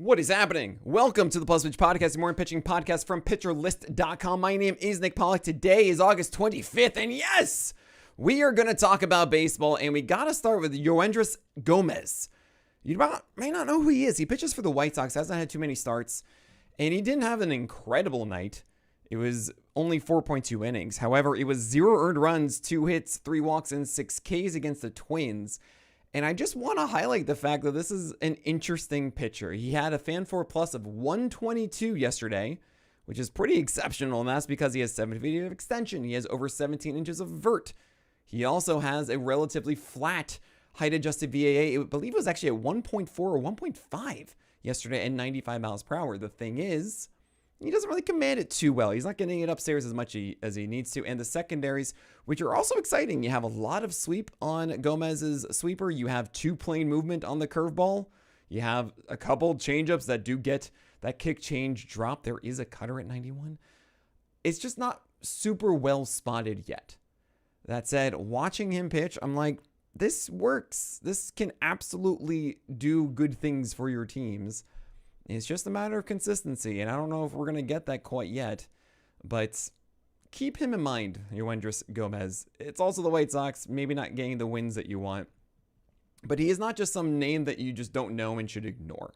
What is happening? Welcome to the Plus Pitch Podcast, the morning pitching podcast from pitcherlist.com. My name is Nick Pollack. Today is August 25th, and yes, we are going to talk about baseball, and we got to start with Yoendrys Gómez. You may not know who he is. He pitches for the White Sox, hasn't had too many starts, and he didn't have an incredible night. It was only 4.2 innings. However, it was 0 earned runs, 2 hits, 3 walks, and 6 Ks against the Twins. And I just want to highlight the fact that this is an interesting pitcher. He had a FanFor Plus of 122 yesterday, which is pretty exceptional, and that's because he has 7 feet of extension. He has over 17 inches of vert. He also has a relatively flat height-adjusted VAA. I believe it was actually at 1.4 or 1.5 yesterday at 95 miles per hour. The thing is, he doesn't really command it too well. He's not getting it upstairs as much as he needs to. And the secondaries, which are also exciting. You have a lot of sweep on Gómez's sweeper. You have 2 plane movement on the curveball. You have a couple changeups that do get that kick change drop. There is a cutter at 91. It's just not super well spotted yet. That said, watching him pitch, I'm like, this works. This can absolutely do good things for your teams. It's just a matter of consistency, and I don't know if we're going to get that quite yet, but keep him in mind, Yoendrys Gómez. It's also the White Sox, maybe not getting the wins that you want, but he is not just some name that you just don't know and should ignore.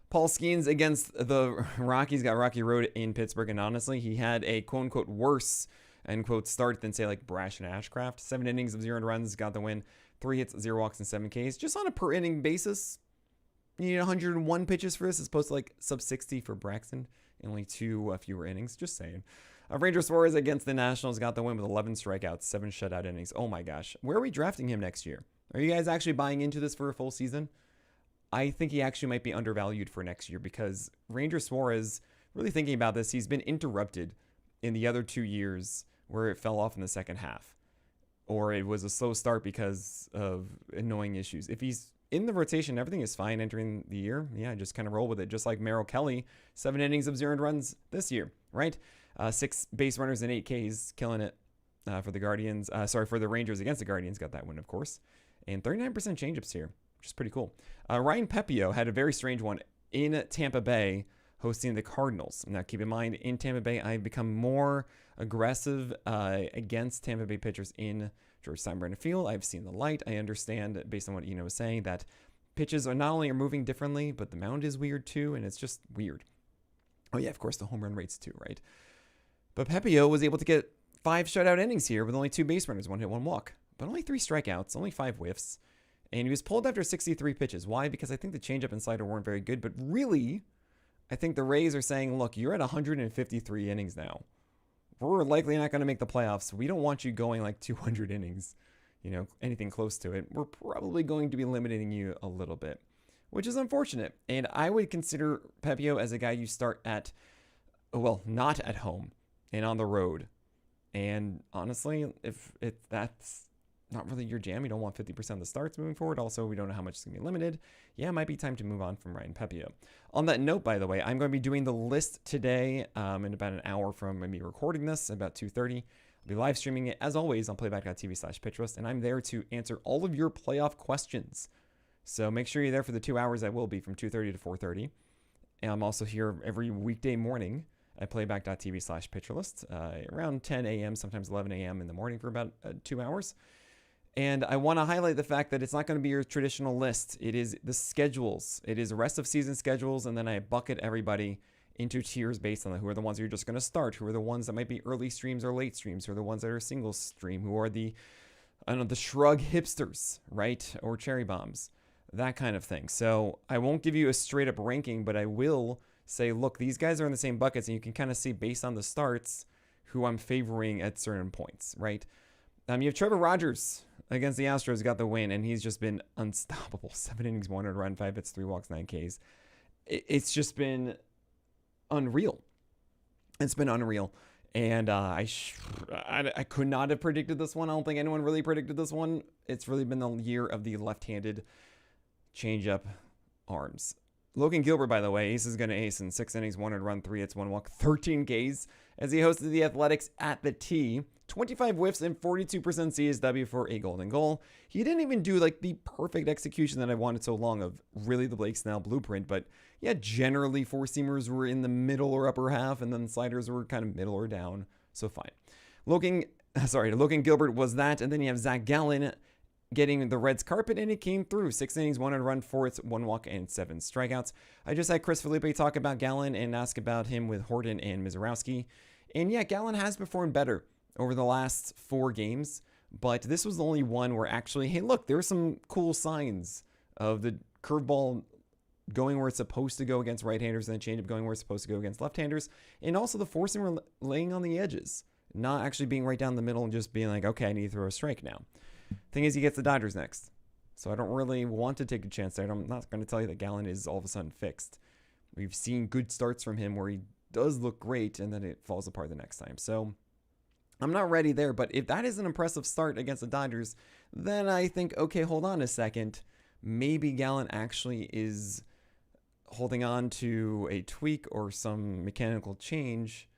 Paul Skeens against the Rockies got rocky road in Pittsburgh, and honestly, he had a quote-unquote worse, end-quote, start than, say, like Brash and Ashcraft. 7 innings of 0 earned runs, got the win, 3 hits, 0 walks, and 7 Ks. Just on a per-inning basis, you need 101 pitches for this as opposed to like sub 60 for Braxton and only 2 fewer innings. Just saying. Ranger Suarez against the Nationals got the win with 11 strikeouts, 7 shutout innings. Oh my gosh. Where are we drafting him next year? Are you guys actually buying into this for a full season? I think he actually might be undervalued for next year because Ranger Suarez, really thinking about this, he's been interrupted in the other 2 years where it fell off in the second half. Or it was a slow start because of annoying issues. If he's in the rotation, everything is fine entering the year. Yeah, just kind of roll with it. Just like Merrill Kelly, 7 innings of 0 earned runs this year, right? 6 base runners and 8 Ks, killing it for the Guardians. For the Rangers against the Guardians, got that win, of course. And 39% changeups here, which is pretty cool. Ryan Pepiot had a very strange one in Tampa Bay hosting the Cardinals. Now, keep in mind, in Tampa Bay, I've become more aggressive against Tampa Bay pitchers in George Steinbrenner Field. I've seen the light. I understand, based on what Eno was saying, that pitches are not only are moving differently, but the mound is weird too, and it's just weird. Oh yeah, of course, the home run rates too, right? But Pepiot was able to get 5 shutout innings here with only 2 base runners, 1 hit, 1 walk, but only 3 strikeouts, only 5 whiffs, and he was pulled after 63 pitches. Why? Because I think the changeup and slider weren't very good, but really, I think the Rays are saying, look, you're at 153 innings now. We're likely not going to make the playoffs. We don't want you going like 200 innings, anything close to it. We're probably going to be limiting you a little bit, which is unfortunate. And I would consider Pepiot as a guy you start at, not at home and on the road. And honestly, if that's not really your jam, you don't want 50% of the starts moving forward. Also, we don't know how much is going to be limited. Yeah, it might be time to move on from Ryan Pepiot. On that note, by the way, I'm going to be doing the list today in about an hour from me recording this, about 2:30. I'll be live streaming it, as always, on playback.tv/pitchlist, and I'm there to answer all of your playoff questions. So make sure you're there for the 2 hours I will be from 2:30 to 4:30. And I'm also here every weekday morning at playback.tv/pitcherlist around 10 a.m., sometimes 11 a.m. in the morning for about 2 hours. And I want to highlight the fact that it's not going to be your traditional list. It is the schedules. It is rest of season schedules, and then I bucket everybody into tiers based on who are the ones you're just going to start, who are the ones that might be early streams or late streams, who are the ones that are single stream, who are the shrug hipsters, right? Or cherry bombs, that kind of thing. So I won't give you a straight up ranking, but I will say, look, these guys are in the same buckets, and you can kind of see based on the starts who I'm favoring at certain points, right? You have Trevor Rogers against the Astros, got the win, and he's just been unstoppable. 7 innings, 1 earned run, 5 hits, 3 walks, 9 Ks. It's just been unreal. It's been unreal. And I could not have predicted this one. I don't think anyone really predicted this one. It's really been the year of the left-handed changeup arms. Logan Gilbert, by the way, Ace is going to ace in 6 innings, 1 earned run, 3 hits, 1 walk, 13 Ks as he hosted the Athletics at the T. 25 whiffs and 42% CSW for a golden goal. He didn't even do like the perfect execution that I wanted so long of really the Blake Snell blueprint, but yeah, generally four-seamers were in the middle or upper half, and then sliders were kind of middle or down, so fine. Logan Gilbert was that, and then you have Zach Gallen getting the Reds carpet, and it came through. 6 innings, 1 earned run, 4 hits, 1 walk, and 7 strikeouts. I just had Chris Felipe talk about Gallen and ask about him with Horton and Mizorowski. And yeah, Gallen has performed better over the last 4 games, but this was the only one where actually, hey, look, there's some cool signs of the curveball going where it's supposed to go against right-handers, and the changeup going where it's supposed to go against left-handers, and also the four-seamer laying on the edges, not actually being right down the middle and just being like, okay, I need to throw a strike now. Thing is, he gets the Dodgers next, so I don't really want to take a chance there. I'm not going to tell you that Gallen is all of a sudden fixed. We've seen good starts from him where he does look great, and then it falls apart the next time. So I'm not ready there, but if that is an impressive start against the Dodgers, then I think, okay, hold on a second. Maybe Gallen actually is holding on to a tweak or some mechanical change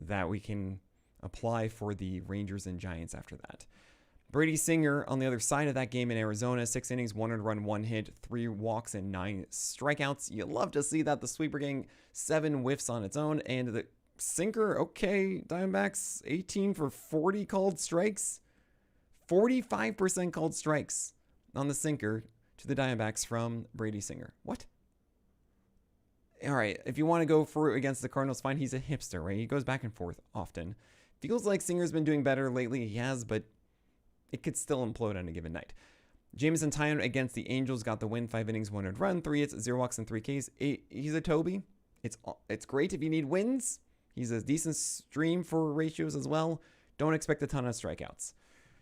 that we can apply for the Rangers and Giants after that. Brady Singer on the other side of that game in Arizona, 6 innings, 1 earned run, 1 hit, 3 walks, and 9 strikeouts. You love to see that. The sweeper getting 7 whiffs on its own, and the sinker, okay, Diamondbacks, 18 for 40 called strikes. 45% called strikes on the sinker to the Diamondbacks from Brady Singer. What? All right, if you want to go for against the Cardinals, fine. He's a hipster, right? He goes back and forth often. Feels like Singer's been doing better lately. He has, but it could still implode on a given night. Jameson Taillon against the Angels got the win. 5 innings, 1 earned run, 3 hits, 0 walks, and 3 Ks. He's a Toby. It's great if you need wins. He's a decent stream for ratios as well. Don't expect a ton of strikeouts.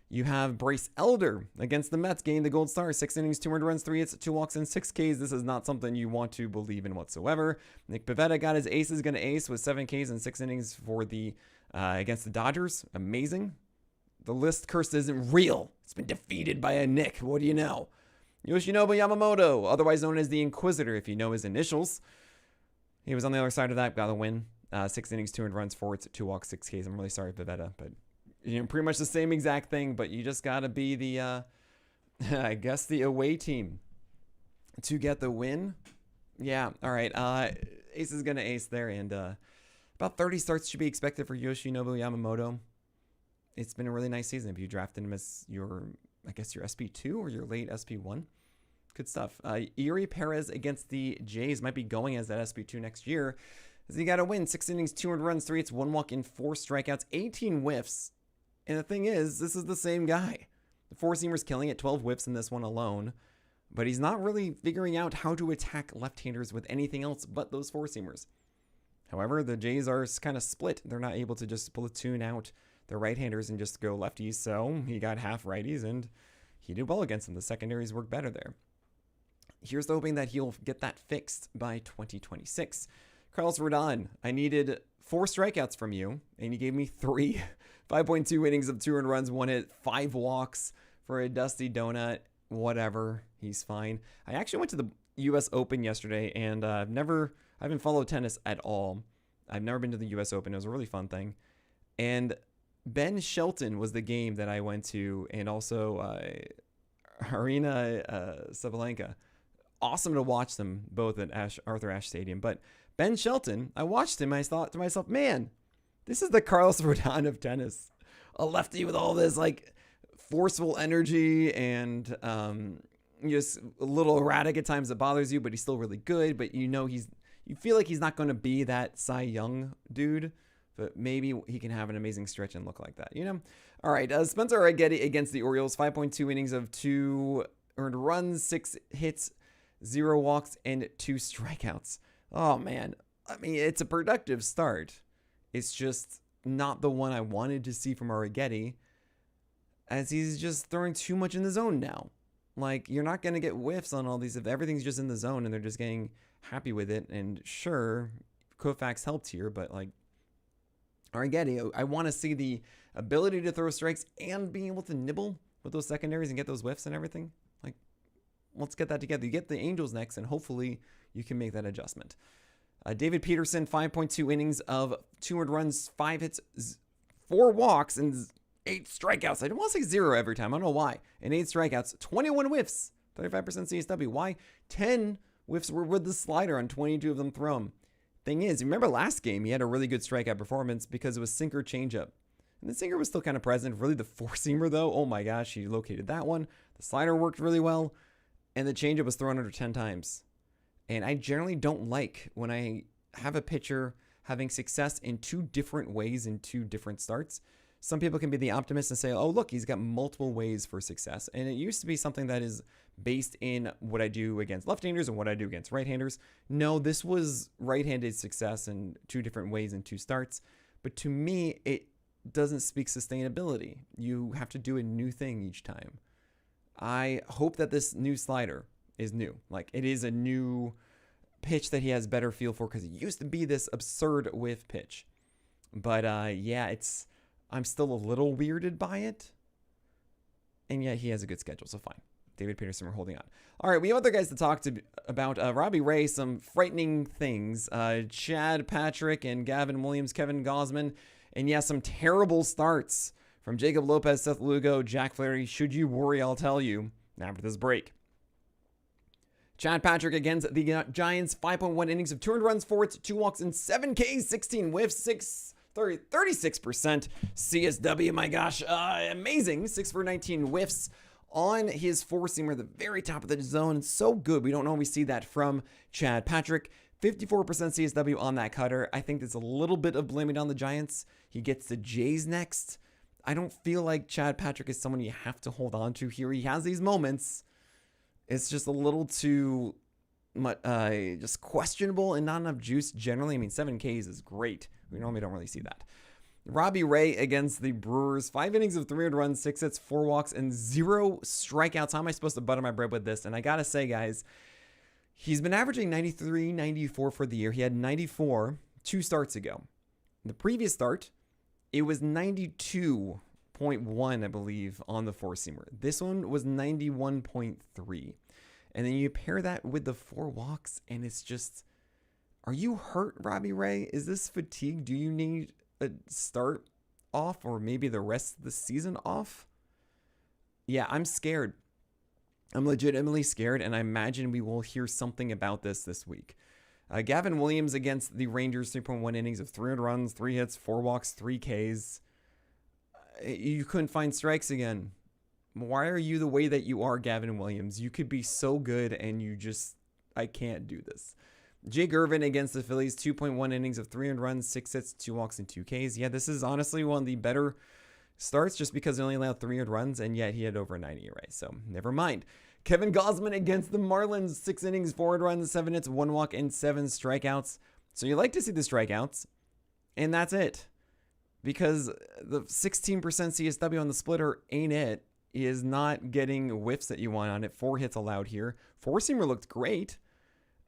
You have Bryce Elder against the Mets, getting the gold star. 6 innings, 2 earned runs, 3 hits, 2 walks, and 6 Ks. This is not something you want to believe in whatsoever. Nick Pivetta got his aces going to ace with 7 Ks and 6 innings for the against the Dodgers. Amazing. The list curse isn't real. It's been defeated by a Nick. What do you know? Yoshinobu Yamamoto, otherwise known as the Inquisitor, if you know his initials. He was on the other side of that, got a win. 6 innings, 2 earned runs, 4 hits, 2 walks, 6 Ks. I'm really sorry, Pivetta, but pretty much the same exact thing, but you just got to be the, I guess, the away team to get the win. Yeah, all right. Ace is going to ace there, and about 30 starts should be expected for Yoshinobu Yamamoto. It's been a really nice season if you drafted him as your SP2 or your late SP1. Good stuff. Yuri Perez against the Jays might be going as that SP2 next year, as he got a win. 6 innings, 2 earned runs, 3 hits, 1 walk, and 4 strikeouts, 18 whiffs. And the thing is, this is the same guy. The four-seamer's killing it, 12 whiffs in this one alone. But he's not really figuring out how to attack left-handers with anything else but those four-seamers. However, the Jays are kind of split. They're not able to just platoon out their right-handers and just go lefties. So he got half righties, and he did well against them. The secondaries work better there. Here's hoping that he'll get that fixed by 2026. Carlos Rodon, I needed 4 strikeouts from you, and you gave me 3. 5.2 innings of 2 earned runs, 1 hit, 5 walks for a dusty donut. Whatever, he's fine. I actually went to the U.S. Open yesterday, and I haven't followed tennis at all. I've never been to the U.S. Open. It was a really fun thing. And Ben Shelton was the game that I went to, and also Arina Sabalenka. Awesome to watch them both at Arthur Ashe Stadium. But Ben Shelton, I watched him, I thought to myself, man, this is the Carlos Rodon of tennis. A lefty with all this like forceful energy and just a little erratic at times that bothers you, but he's still really good. But you feel like he's not going to be that Cy Young dude, but maybe he can have an amazing stretch and look like that, All right, Spencer Arrighetti against the Orioles, 5.2 innings of 2 earned runs, 6 hits, 0 walks, and 2 strikeouts. Oh, man. I mean, it's a productive start. It's just not the one I wanted to see from Arrighetti, as he's just throwing too much in the zone now. Like, you're not going to get whiffs on all these if everything's just in the zone and they're just getting happy with it. And sure, Koufax helped here, but like Arrighetti, I want to see the ability to throw strikes and being able to nibble with those secondaries and get those whiffs and everything. Like, let's get that together. You get the Angels next, and hopefully you can make that adjustment. David Peterson, 5.2 innings of 200 runs, 5 hits, 4 walks, and 8 strikeouts. I don't want to say 0 every time. I don't know why. And 8 strikeouts, 21 whiffs, 35% CSW. Why? 10 whiffs were with the slider on 22 of them thrown. Thing is, remember last game, he had a really good strikeout performance because it was sinker changeup. And the sinker was still kind of present. Really, the four-seamer, though, oh my gosh, he located that one. The slider worked really well. And the changeup was thrown under 10 times. And I generally don't like when I have a pitcher having success in 2 different ways in 2 different starts. Some people can be the optimist and say, oh, look, he's got multiple ways for success. And it used to be something that is based in what I do against left-handers and what I do against right-handers. No, this was right-handed success in 2 different ways in 2 starts. But to me, it doesn't speak sustainability. You have to do a new thing each time. I hope that this new slider is new. Like, it is a new pitch that he has better feel for, because it used to be this absurd whiff pitch. But yeah, I'm still a little weirded by it. And yet he has a good schedule, so fine. David Peterson, we're holding on. All right, we have other guys to talk about. Robbie Ray, some frightening things. Chad Patrick and Gavin Williams, Kevin Gausman. And yeah, some terrible starts from Jacob Lopez, Seth Lugo, Jack Flaherty. Should you worry, I'll tell you after this break. Chad Patrick against the Giants, 5.1 innings of 200 runs, 4 hits, 2 walks, and 7 Ks, 16 whiffs, 36% CSW. My gosh, amazing. 6 for 19 whiffs on his four-seamer at the very top of the zone. So good. We don't always see that from Chad Patrick. 54% CSW on that cutter. I think there's a little bit of blaming on the Giants. He gets the Jays next. I don't feel like Chad Patrick is someone you have to hold on to here. He has these moments. It's just a little too just questionable and not enough juice generally. I mean, 7 Ks is great. We normally don't really see that. Robbie Ray against the Brewers. 5 innings of 300 runs, 6 hits, 4 walks, and 0 strikeouts. How am I supposed to butter my bread with this? And I got to say, guys, he's been averaging 93, 94 for the year. He had 94 2 starts ago. The previous start, it was 92.1, I believe, on the four-seamer. This one was 91.3. And then you pair that with the 4 walks, and it's just, are you hurt, Robbie Ray? Is this fatigue? Do you need a start off, or maybe the rest of the season off? Yeah, I'm scared. I'm legitimately scared, and I imagine we will hear something about this week. Gavin Williams against the Rangers, 3.1 innings of 300 runs, 3 hits, 4 walks, 3 Ks. You couldn't find strikes again. Why are you the way that you are, Gavin Williams? You could be so good, and I can't do this. Jake Irvin against the Phillies, 2.1 innings of 300 runs, 6 hits, 2 walks, and 2 Ks. Yeah, this is honestly one of the better starts just because he only allowed 300 runs, and yet he had over a 90 ERA, so never mind. Kevin Gausman against the Marlins, 6 innings, 400 runs, 7 hits, 1 walk, and 7 strikeouts. So you like to see the strikeouts, and that's it. Because the 16% CSW on the splitter ain't it. He is not getting whiffs that you want on it. 4 hits allowed here. Four-seamer looked great.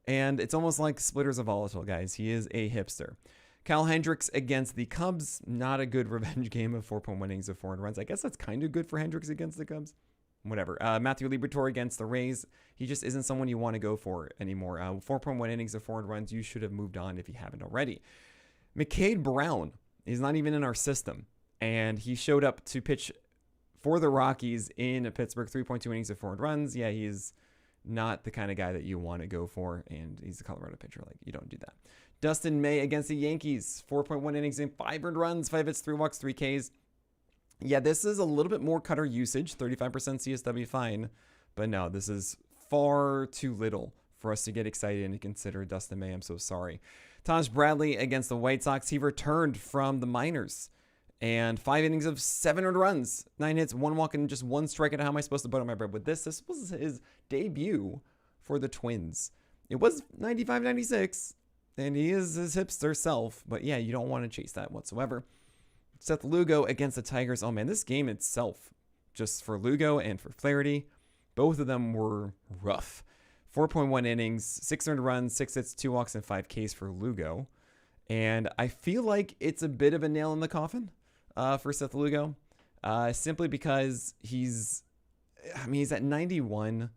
And it's almost like splitter's a volatile, guys. He is a hipster. Kyle Hendricks against the Cubs. Not a good revenge game of 4.1 innings of 400 runs. I guess that's kind of good for Hendricks against the Cubs. Whatever. Matthew Liberatore against the Rays. He just isn't someone you want to go for anymore. 4.1 innings of 400 runs. You should have moved on if you haven't already. McCade Brown is not even in our system. And he showed up to pitch for the Rockies in Pittsburgh. 3.2 innings of 400 runs. Yeah, he's not the kind of guy that you want to go for, and he's a Colorado pitcher. Like, you don't do that. Dustin May against the Yankees, 4.1 innings and 500 runs, 5 hits, 3 walks, 3 Ks. Yeah, this is a little bit more cutter usage, 35% CSW, fine. But no, this is far too little for us to get excited and to consider Dustin May. I'm so sorry. Taj Bradley against the White Sox. He returned from the minors. And 5 innings of 700 runs, 9 hits, 1 walk, and just 1 strikeout. How am I supposed to butter my bread with this? This was his debut for the Twins. It was 95-96, and he is his hipster self. But yeah, you don't want to chase that whatsoever. Seth Lugo against the Tigers. Oh man, this game itself, just for Lugo and for Flaherty, both of them were rough. 4.1 innings, 600 runs, 6 hits, 2 walks, and 5 Ks for Lugo. And I feel like it's a bit of a nail in the coffin for Seth Lugo, simply because he's at 91.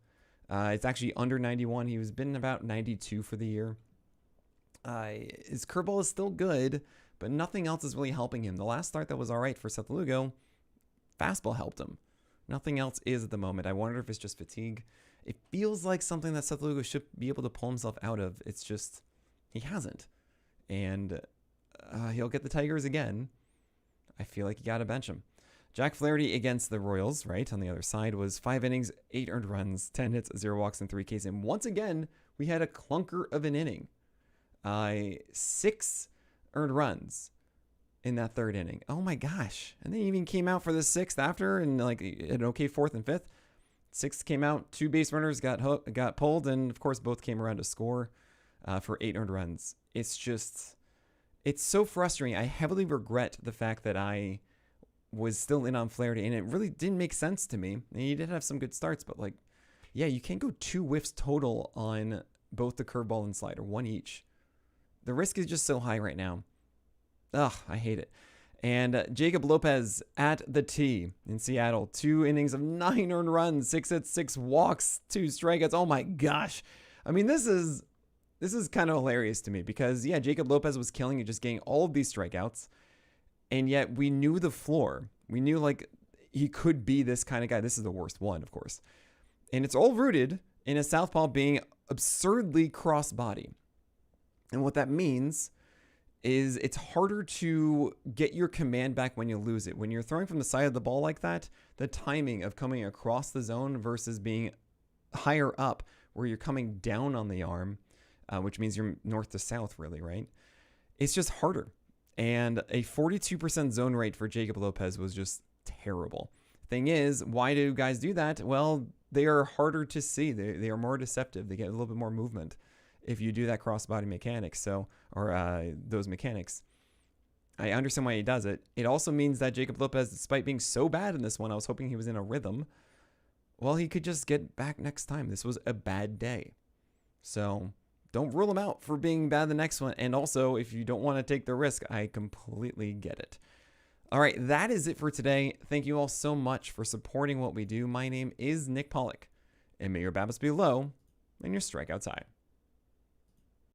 It's actually under 91. He was been about 92 for the year. His curveball is still good, but nothing else is really helping him. The last start that was all right for Seth Lugo, fastball helped him. Nothing else is at the moment. I wonder if it's just fatigue. It feels like something that Seth Lugo should be able to pull himself out of. It's just he hasn't. And he'll get the Tigers again. I feel like you got to bench him. Jack Flaherty against the Royals, right, on the other side, was 5 innings, 8 earned runs, 10 hits, 0 walks, and 3 Ks. And once again, we had a clunker of an inning. 6 earned runs in that third inning. Oh my gosh. And they even came out for the 6th after and like an okay 4th and 5th. 6th came out, 2 base runners got pulled, and of course both came around to score for 8 earned runs. It's so frustrating. I heavily regret the fact that I was still in on Flaherty, and it really didn't make sense to me. And he did have some good starts, but like, yeah, you can't go 2 whiffs total on both the curveball and slider, 1 each. The risk is just so high right now. Ugh, I hate it. And Jacob Lopez at the T in Seattle. 2 innings of 9 earned runs, 6 hits, 6 walks, 2 strikeouts. Oh my gosh. I mean, this is kind of hilarious to me because, yeah, Jacob Lopez was killing it, just getting all of these strikeouts. And yet we knew the floor. We knew, like, he could be this kind of guy. This is the worst one, of course. And it's all rooted in a southpaw being absurdly cross-body. And what that means is it's harder to get your command back when you lose it. When you're throwing from the side of the ball like that, the timing of coming across the zone versus being higher up where you're coming down on the arm, which means you're north to south really, right? It's just harder. And a 42% zone rate for Jacob Lopez was just terrible. Thing is, why do guys do that? Well, they are harder to see. They are more deceptive. They get a little bit more movement if you do that cross-body mechanics, those mechanics. I understand why he does it. It also means that Jacob Lopez, despite being so bad in this one, I was hoping he was in a rhythm. Well, he could just get back next time. This was a bad day. So don't rule him out for being bad the next one. And also, if you don't want to take the risk, I completely get it. All right, that is it for today. Thank you all so much for supporting what we do. My name is Nick Pollack, and may your BABIPs be low and your strikeouts high.